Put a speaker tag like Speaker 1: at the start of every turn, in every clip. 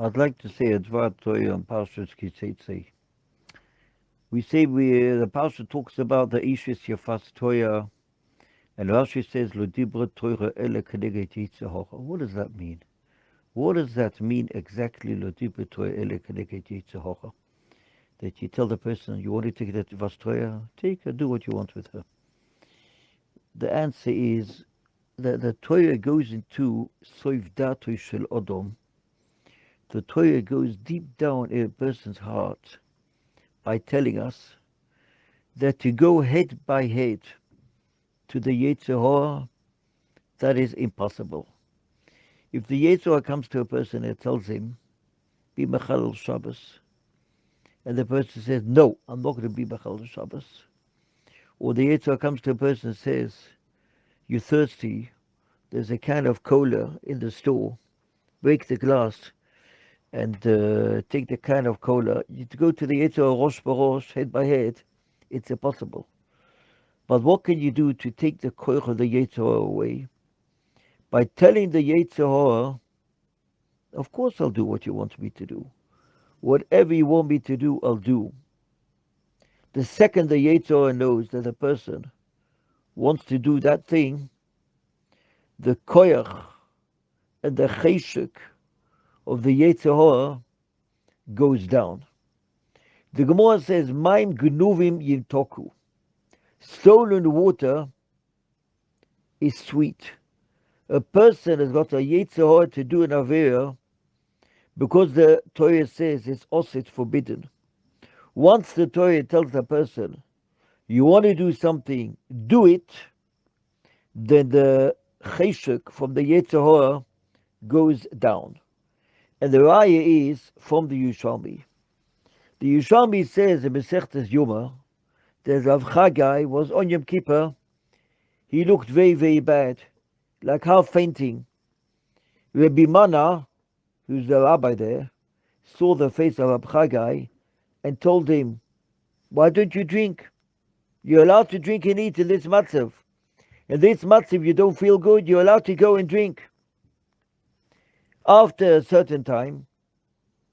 Speaker 1: I'd like to say a Dvar Torah on parshes Kitzetzei. We say the parsha talks about the Ishis Yafas Torah, and Rashi says Lo Dibra Torah Ele Keneget Yitzhahora. What does that mean? What does that mean exactly? Lo Dibra Torah Ele Keneget Yitzhahora. That you tell the person you want to take that Yafas Torah, take her, do what you want with her. The answer is that the Torah goes into Soif Dato Shel Odom. The Torah goes deep down in a person's heart by telling us that to go head by head to the Yetzer Hara, that is impossible. If the Yetzer Hara comes to a person and tells him, be Mechalel Shabbos, and the person says, no, I'm not going to be Mechalel Shabbos, or the Yetzer Hara comes to a person and says, you're thirsty, there's a can of cola in the store, break the glass, and take the can of cola. You go to the Yetzer Hara Rosh Barosh, head by head, it's impossible. But what can you do to take the koich of the Yetzer Hara away? By telling the Yetzer Hara, of course I'll do what you want me to do. Whatever you want me to do, I'll do. The second the Yetzer Hara knows that a person wants to do that thing, the koich and the cheshek of the Yetzer Hara goes down. The Gemara says, Maim gnuvim yintoku. Stolen water is sweet. A person has got a Yetzer Hara to do an Avera because the Torah says it's also forbidden. Once the Torah tells a person, you want to do something, do it, then the cheshek from the Yetzer Hara goes down. And the raya is from the Yerushalmi. The Yerushalmi says in Masechtas Yoma that Rav Chagai was on Yom Kippur. He looked very, very bad, like half fainting. Rabbi Mana, who's the rabbi there, saw the face of Rav Chagai and told him, why don't you drink? You're allowed to drink and eat in this matzav. In this matzav you don't feel good, you're allowed to go and drink. After a certain time,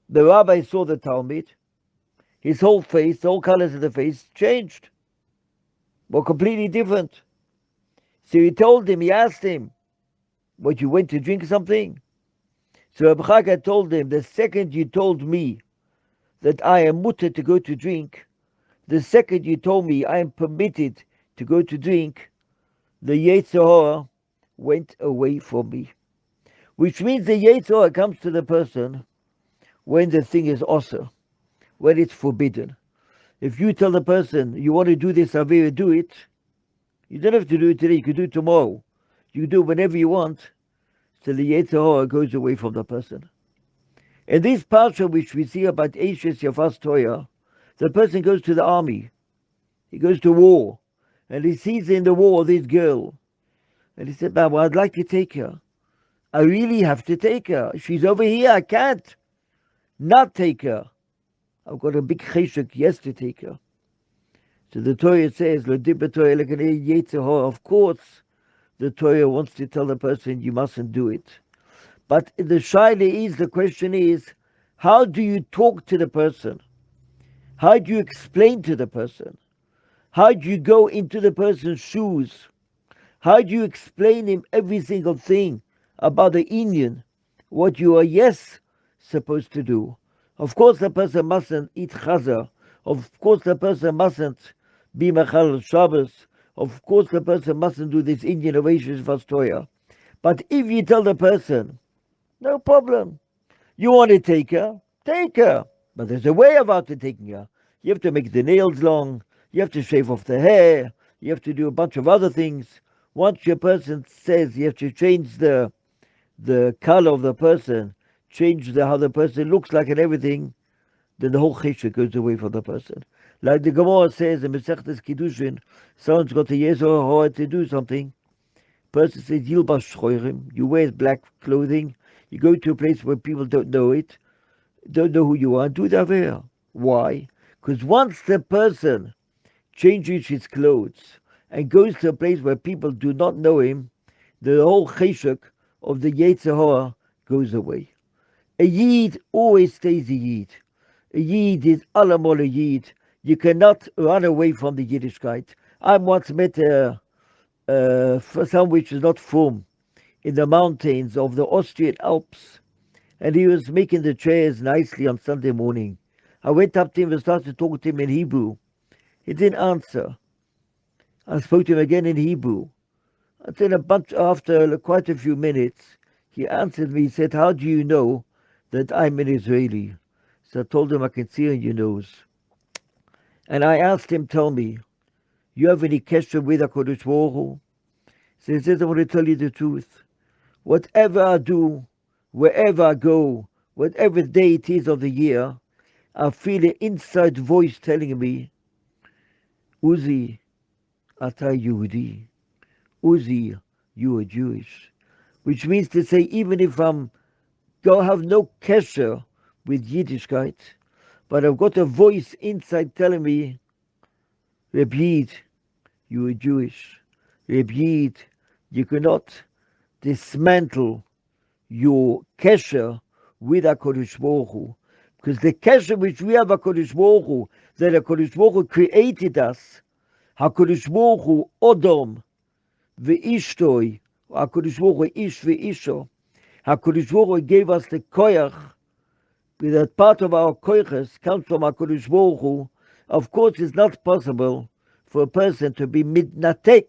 Speaker 1: the rabbi saw the Talmud. His whole face, the whole colors of the face changed. Were completely different. So he told him, he asked him, what, you went to drink something? So Rabbi Chagai told him, the second you told me that I am mutter to go to drink, the second you told me I am permitted to go to drink, the Yetzer Hara went away from me. Which means the Yetzer Hara comes to the person when the thing is osur, when it's forbidden. If you tell the person, you want to do this Avera, do it. You don't have to do it today, you can do it tomorrow. You can do it whenever you want. So the Yetzer Hara goes away from the person. In this parsha which we see about Eishes Yafas Torah, the person goes to the army. He goes to war. And he sees in the war this girl. And he said, Baba, I'd like to take her. I really have to take her. She's over here, I can't not take her. I've got a big cheshek, yes, to take her. So the Torah says, Lo dibra Torah ele keneget Yetzer Hara. Of course, the Torah wants to tell the person, you mustn't do it. But the shaila is, the question is, how do you talk to the person? How do you explain to the person? How do you go into the person's shoes? How do you explain him every single thing about the Indian, what you are, yes, supposed to do? Of course the person mustn't eat chazar. Of course the person mustn't be mechal Shabbos. Of course the person mustn't do this Indian oasis vastoya. But if you tell the person, no problem, you want to take her, take her. But there's a way about taking her. You have to make the nails long, you have to shave off the hair, you have to do a bunch of other things. Once your person says you have to change the color of the person, change how the person looks like and everything, then the whole cheshek goes away from the person. Like the Gemara says in Masechtas Kiddushin, someone's got a Yetzer Hara to do something. Person says, Yilbash Shoirim, you wear black clothing, you go to a place where people don't know it, don't know who you are, do the Avera. Why? Because once the person changes his clothes and goes to a place where people do not know him, the whole cheshek of the Yetzer Hara goes away. A Yid always stays a Yid. A Yid is allemal a Yid. You cannot run away from the Yiddishkeit. I once met for some which is not from in the mountains of the Austrian Alps, and he was making the chairs nicely on Sunday morning. I went up to him and started to talk to him in Hebrew. He didn't answer. I spoke to him again in Hebrew. And then after quite a few minutes, he answered me. He said, "How do you know that I'm an Israeli?" So I told him, "I can see on your nose." And I asked him, "Tell me, you have any kesher with HaKadosh Baruch Hu?" So he says, "I want to tell you the truth. Whatever I do, wherever I go, whatever day it is of the year, I feel an inside voice telling me, Uzi, Ata Yehudi. Uzi, you are Jewish." Which means to say, even if I'm have no kesher with Yiddishkeit, but I've got a voice inside telling me, Reb Yid, you are Jewish. Reb Yid, you cannot dismantle your kesher with HaKadosh Baruch Hu. Because the kesher which we have HaKadosh Baruch Hu, that HaKadosh Baruch Hu created us, HaKadosh Baruch Hu Odom ve'ishtoi, HaKadosh Baruch Hu ish ve'isho, HaKadosh Baruch Hu gave us the koyach, that part of our koyches comes from HaKadosh Baruch Hu. Of course, it's not possible for a person to be midnatek,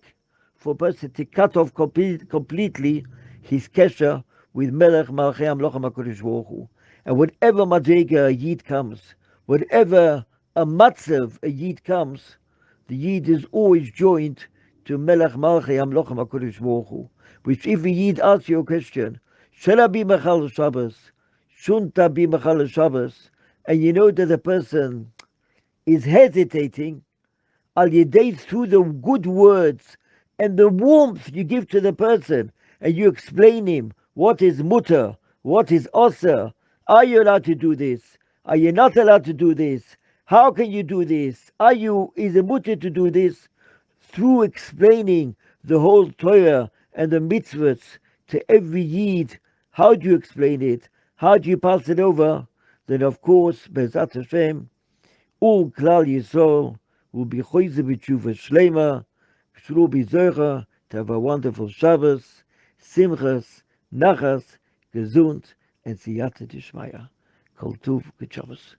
Speaker 1: for a person to cut off completely his kesher with Melech Malchei Amlochim HaKadosh Baruch Hu. And whatever madrega a Yid comes, whatever a matzav a Yid comes, the Yid is always joined to Melech Malchei Amlochim HaKadosh Baruch Hu. Which if a Yid asks you a question, shall I be Mechal Shabbos? Shouldn't I be Mechal Shabbos? And you know that the person is hesitating, al yedei, through the good words and the warmth you give to the person, and you explain him what is mutter, what is oser. Are you allowed to do this? Are you not allowed to do this? How can you do this? Is it mutter to do this? Through explaining the whole Torah and the mitzvahs to every Yid, how do you explain it? How do you pass it over? Then of course, Be'ezrat Hashem, all Klal Yisrael will be choize b'tshuva shlema, shul be zocher to have a wonderful Shabbos, simchas, nachas, gesund, and siyata d'shmaya. Kol tuv, good Shabbos.